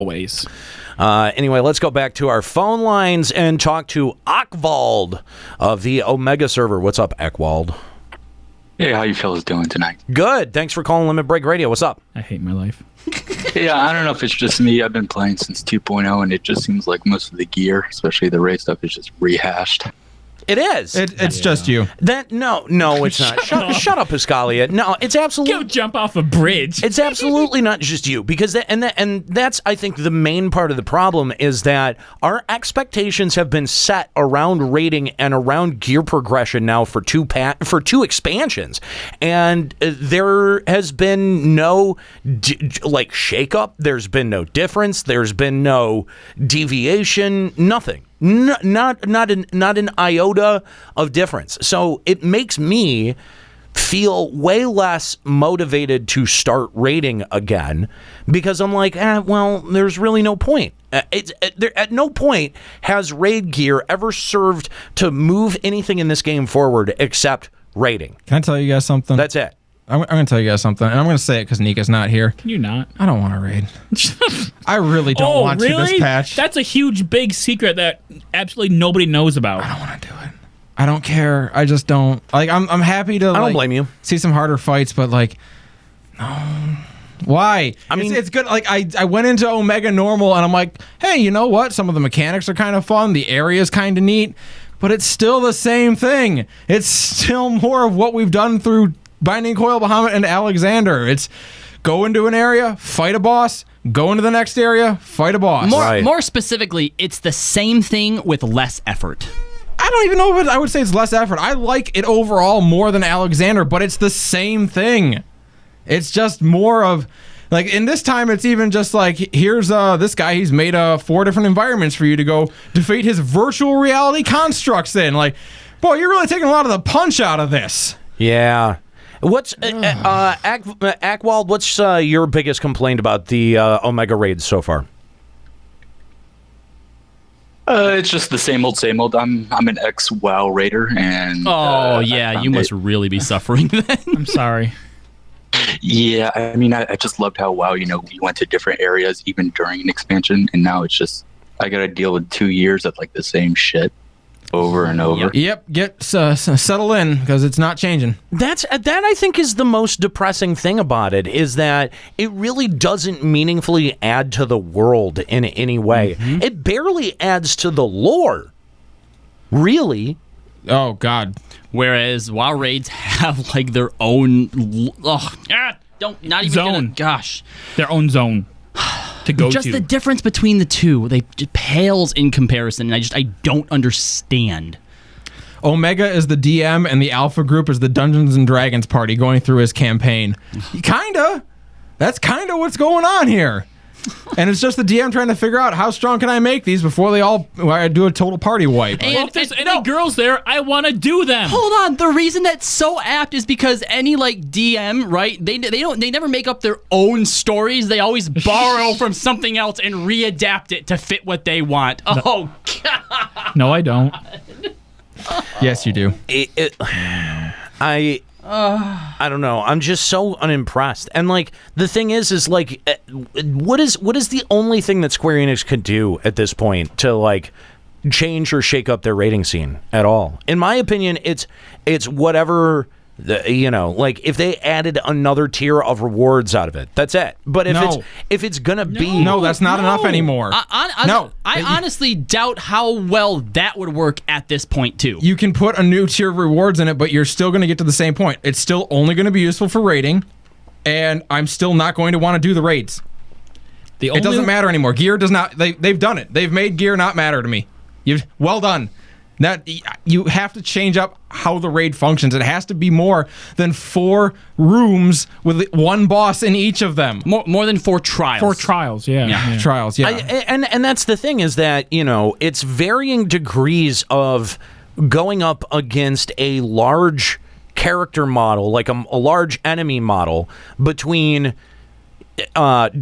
Always. Anyway, let's go back to our phone lines and talk to Acwald of the Omega server. What's up, Acwald? Hey, how you fellas doing tonight? Good. Thanks for calling Limit Break Radio. What's up? I hate my life. Yeah, I don't know if it's just me. I've been playing since 2.0, and it just seems like most of the gear, especially the raid stuff, is just rehashed. It is. It's just you. No, it's not. Shut up, Piscalia. No, it's absolutely. Go jump off a bridge. It's absolutely not just you, because that's I think the main part of the problem is that our expectations have been set around rating and around gear progression now for two expansions, and there has been no shakeup. There's been no difference. There's been no deviation. Nothing. Not an iota of difference. So it makes me feel way less motivated to start raiding again, because I'm like, there's really no point. At no point has raid gear ever served to move anything in this game forward except raiding. Can I tell you guys something? That's it. I'm going to tell you guys something, and I'm going to say it because Nika's not here. Can you not? I don't want to raid. I really don't want to this patch. That's a huge, big secret that absolutely nobody knows about. I don't want to do it. I don't care. I just don't. I'm happy to. I don't blame you. See some harder fights, but no. Why? I mean, it's good. I went into Omega Normal, and I'm like, hey, you know what? Some of the mechanics are kind of fun. The area is kind of neat, but it's still the same thing. It's still more of what we've done through Binding Coil, Bahamut, and Alexander. It's go into an area, fight a boss, go into the next area, fight a boss. More specifically, it's the same thing with less effort. I don't even know if I would say it's less effort. I like it overall more than Alexander, but it's the same thing. It's just more of, in this time, it's even just here's this guy, he's made 4 different environments for you to go defeat his virtual reality constructs in. Boy, you're really taking a lot of the punch out of this. Yeah. What's Acwald? What's your biggest complaint about the Omega raids so far? It's just the same old, same old. I'm an ex-WoW raider, and you must really be suffering then. I'm sorry. Yeah, I mean, I just loved how WoW, we went to different areas even during an expansion, and now it's just I got to deal with 2 years of the same shit over and over. Yep, get settle in because it's not changing. That I think is the most depressing thing about it, is that it really doesn't meaningfully add to the world in any way. Mm-hmm. It barely adds to the lore, really. Oh God. Whereas WoW raids have their own their own zone to go just to. The difference between the two, it pales in comparison, and I don't understand. Omega is the DM and the Alpha group is the Dungeons and Dragons party going through his campaign. Kinda. That's kinda what's going on here. And it's just the DM trying to figure out how strong can I make these before they all do a total party wipe. And if there's any girls there, I want to do them. Hold on, the reason that's so apt is because any DM, right? They never make up their own stories. They always borrow from something else and readapt it to fit what they want. Oh God. No, I don't. Yes, you do. I don't know. I'm just so unimpressed. And the thing is what is the only thing that Square Enix could do at this point to change or shake up their rating scene at all? In my opinion, it's whatever if they added another tier of rewards out of it, that's it. But if it's gonna be that's not enough anymore. I honestly doubt how well that would work at this point too. You can put a new tier of rewards in it, but you're still going to get to the same point. It's still only going to be useful for raiding, and I'm still not going to want to do the raids. It doesn't matter anymore. Gear does not. They've done it. They've made gear not matter to me. Well done. That you have to change up how the raid functions. It has to be more than 4 rooms with one boss in each of them. More than 4 trials. 4 trials, yeah. Trials, yeah. And that's the thing, is that it's varying degrees of going up against a large character model, like a large enemy model, between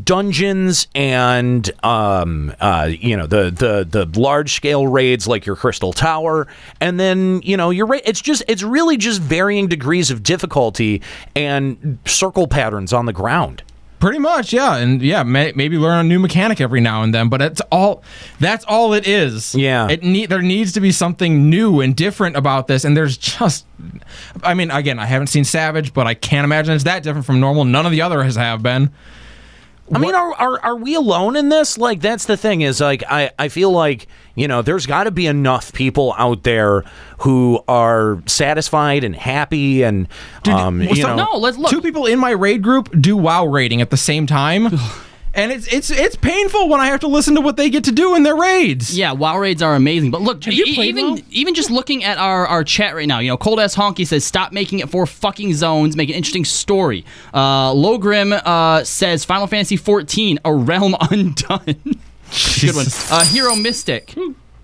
dungeons and the large scale raids like your Crystal Tower, and then it's really just varying degrees of difficulty and circle patterns on the ground. Pretty much, yeah, and yeah, maybe learn a new mechanic every now and then, but that's all it is. Yeah. There needs to be something new and different about this, and there's just, I mean, again, I haven't seen Savage, but I can't imagine it's that different from normal. None of the others have been. I mean, are we alone in this? Like, that's the thing is, like, I feel like, there's got to be enough people out there who are satisfied and happy and, No, let's look. 2 people in my raid group do WoW raiding at the same time. And it's painful when I have to listen to what they get to do in their raids. Yeah, WoW raids are amazing. But look, you played WoW? even just looking at our chat right now, Cold Ass Honky says, stop making it 4 fucking zones, make an interesting story. Logrim says, Final Fantasy 14, A Realm Undone. Good one. Hero Mystic.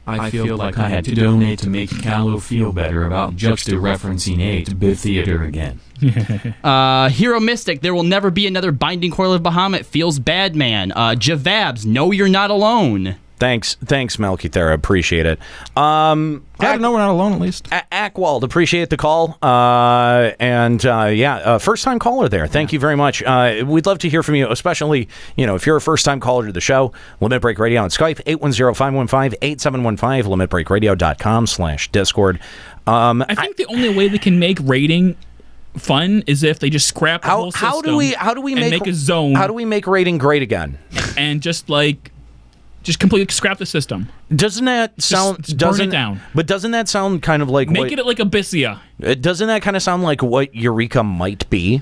I feel like I had to donate to make Callow feel better about juxta-referencing 8-bit theater again. Hero Mystic, there will never be another Binding Coil of Bahamut. Feels bad, man. Javabs, no, you're not alone. Thanks, Melkythera. Appreciate it. Glad to know we're not alone, at least. Acwald, appreciate the call. First-time caller there. Thank you very much. We'd love to hear from you, especially, if you're a first-time caller to the show. Limit Break Radio on Skype, 810-515-8715, limitbreakradio.com/Discord. I think the only way they can make raiding fun is if they just scrap the whole system. How do we make a zone? How do we make raiding great again? And just completely scrap the system. Doesn't that sound... Just burn it down. But doesn't that sound kind of like... Make it like Abyssia. Doesn't that kind of sound like what Eureka might be?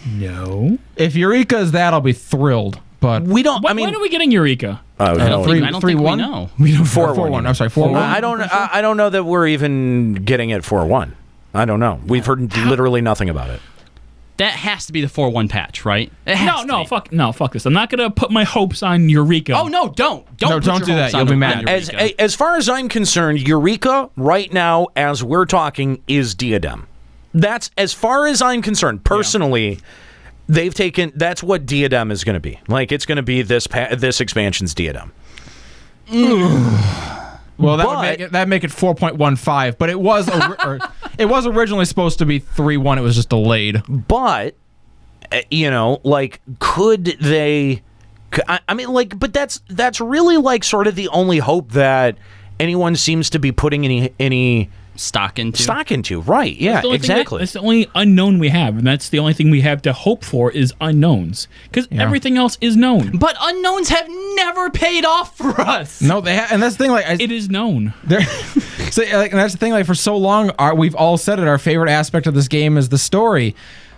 No. If Eureka is that, I'll be thrilled. But we don't... When are we getting Eureka? I don't think we know. We don't 4-1. I'm sorry, 4-1. I don't know that we're even getting it 4-1. I don't know. We've heard literally nothing about it. That has to be the 4-1 patch, right? Fuck this. I'm not gonna put my hopes on Eureka. Oh no, don't do that. You'll be mad. As far as I'm concerned, Eureka right now, as we're talking, is Diadem. That's as far as I'm concerned. Personally, they've taken. That's what Diadem is going to be. Like, it's going to be this expansion's Diadem. Well, that'd make it 4.15, but it was it was originally supposed to be 3-1. It was just delayed. But could they? I mean, but that's really like sort of the only hope that anyone seems to be putting any stock into. Right? Yeah, exactly. That's the only unknown we have, and that's the only thing we have to hope for is unknowns, because everything else is known. But unknowns have never paid off for us. No, they have, and that's the thing. Like, it is known. And that's the thing. Like, for so long, we've all said it. Our favorite aspect of this game is the story.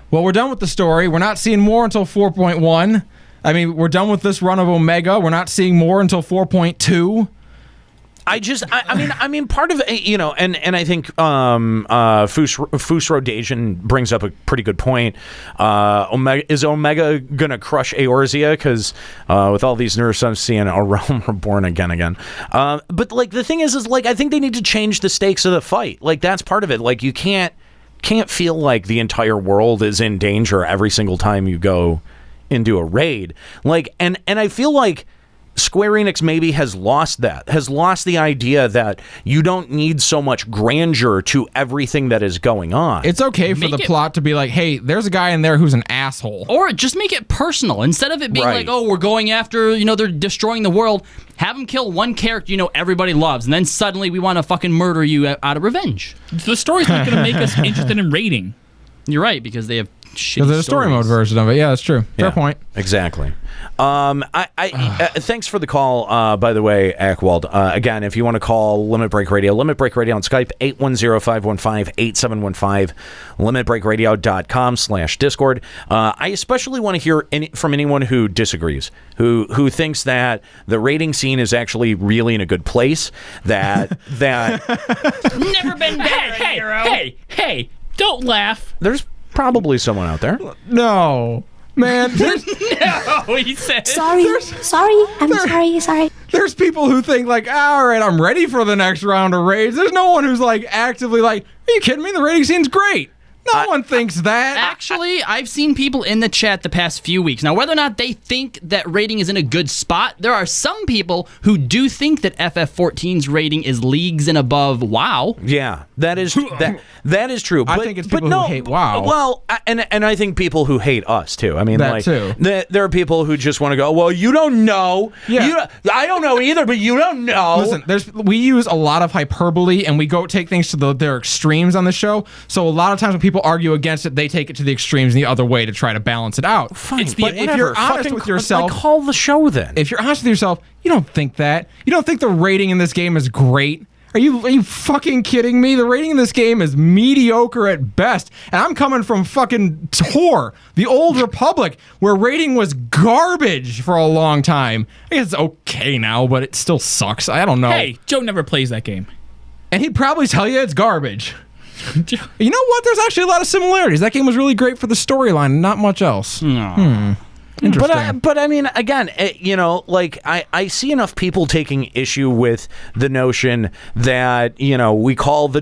Well, we're done with the story. We're not seeing more until 4.1. I mean, we're done with this run of Omega. We're not seeing more until 4.2. I mean, part of it, and I think Fusro Dajan brings up a pretty good point. Is Omega gonna crush Eorzea? Because with all these nerfs I'm seeing, A Realm Reborn again. But like the thing is like I think they need to change the stakes of the fight. Like that's part of it. Like you can't feel like the entire world is in danger every single time you go into a raid. Like and I feel like Square Enix maybe has lost the idea that you don't need so much grandeur to everything that is going on. It's okay for the plot to be like, hey, there's a guy in there who's an asshole. Or just make it personal. Instead of it being like, oh, we're going after, they're destroying the world, have them kill one character everybody loves, and then suddenly we want to fucking murder you out of revenge. The story's not going to make us interested in raiding. You're right, because they have shitty there's a story mode version of it. Yeah, that's true. Fair point. Exactly. Thanks for the call, by the way, Acwald. Again, if you want to call Limit Break Radio on Skype, 810-515-8715, limitbreakradio.com/Discord. I especially want to hear from anyone who disagrees, who thinks that the rating scene is actually really in a good place, that never been better. Hey, don't laugh. There's probably someone out there. No. Man, no, he said. Sorry. I'm sorry. There's people who think like, all right, I'm ready for the next round of raids. There's no one who's like actively like, are you kidding me? The raiding scene's great. No one thinks that. Actually, I've seen people in the chat the past few weeks. Now, whether or not they think that rating is in a good spot, there are some people who do think that FF14's rating is leagues and above WoW. Yeah, that is that is true. I think it's people who hate WoW. Well, and I think people who hate us too. I mean, That like too. There are people who just want to go, well, you don't know. Yeah. I don't know either, but you don't know. Listen, we use a lot of hyperbole and we go take things to their extremes on the show. So a lot of times when people argue against it, they take it to the extremes the other way to try to balance it out. Fine, But if you're honest with yourself, call the show then. if you're honest with yourself, you don't think that. You don't think the rating in this game is great. Are you fucking kidding me? The rating in this game is mediocre at best. And I'm coming from fucking Tor, the old Republic, where rating was garbage for a long time. I guess it's okay now, but it still sucks. I don't know. Hey, Joe never plays that game. And he'd probably tell you it's garbage. You know what? There's actually a lot of similarities. That game was really great for the storyline, not much else. Interesting. But I mean, again, like I see enough people taking issue with the notion that we call the